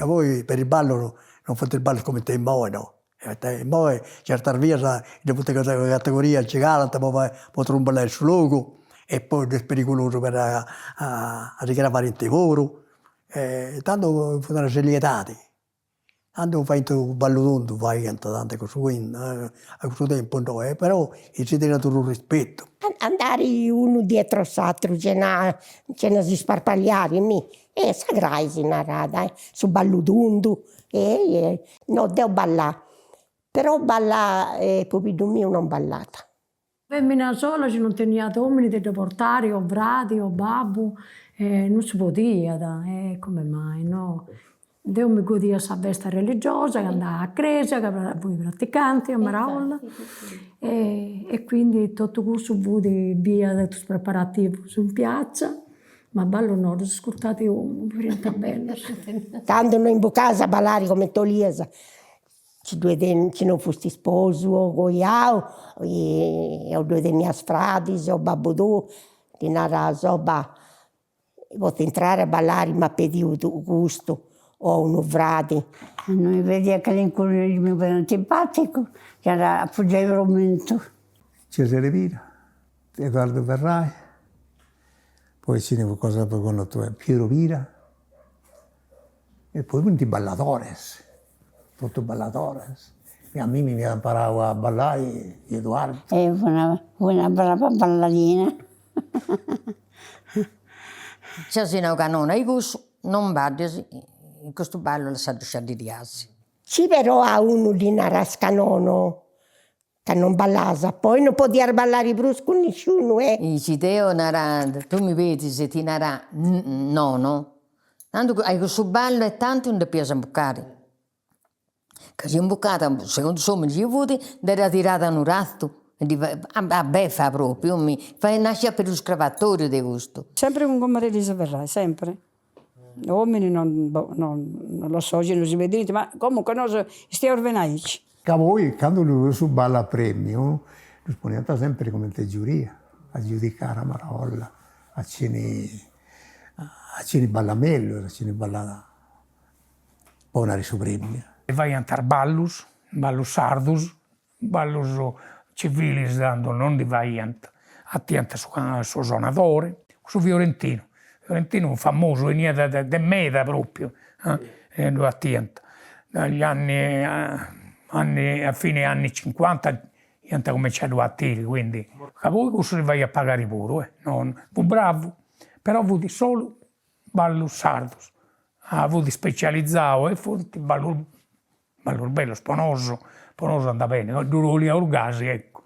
che voi per il ballo non fate il ballo come te in Moe, no? In Moe certa via, in tutte le categorie, c'è galata, poi potrò ballare sul logo, e poi è pericoloso per a ricavare il lavoro. Tanto fanno sceglietati. Tanto fai il ballo tonto, fai tante cose, a questo tempo no, però si deve avere un rispetto. Andare uno dietro l'altro, ce ne si sparpagliare, e sagrai si narra, su ballo tonto, no, devo ballare. Però ballare, popino mio, non ballata. Femmina sola ci non tenia uomini da portare, o frati, o babbo, non si poteva, come mai, no? Io mi godia questa festa religiosa, che andava a chiesa, che voi praticanti, a Maraolla, e quindi tutto questo vuole via tutto preparativo su piazza, ma ballo no, sono ascoltati diventa bello. Tanto noi in casa a ballare come Toliesa, ci non fosti sposo, goiao, e ho due dei miei frati, o babbo tu, di nara soba, posso entrare a ballare, ma pedivo gusto, o uno frati. Non mi vedeva che l'incuriosismo era antipatico, che era appoggiato il momento. Cesare Vira, Edoardo Ferrai, poi ce ne qualcosa con Piero Vira, e poi tutti balladores, tutto balladores. E a me mi imparava a ballare Edoardo. E una brava ballerina. Se si non canone, i questo non vado in questo ballo la sa di riasi. Ci però a uno di Narascanono che non ballava, poi non poteva ballare brusco con nessuno, Dici, Teo, tu mi vedi se ti narà no. Tanto hai questo ballo e tanto non ti piace imbucare. Che si è imbucata, secondo insomma, ci avuti, era tirata in un ratto. A beffa proprio, nasce per lo scravatorio di gusto. Sempre con Maria Elisa Ferrai, sempre. Gli uomini non lo so, non si vede, ma comunque noi stiamo orvenaici. Che voi, quando lui su balla a premio, lui poneva sempre come te giuria, a giudicare a Maraolla, a cene ballamello, a cene ballata, poi una su premio. E vai a andare ballos sardos, ballos civilis, non di vai attenta su suonatore, su Fiorentino. Fiorentino un famoso, veniva da Meda proprio, attenta. Dagli anni, a fine anni 50, io ho cominciato a tirare, quindi a voi questo vai a pagare pure, fu bravo, però ho avuto solo ballo sardos, ho avuto specializzato e fu ballo bello, sponoso andava bene, duro lì a Urgasi, ecco.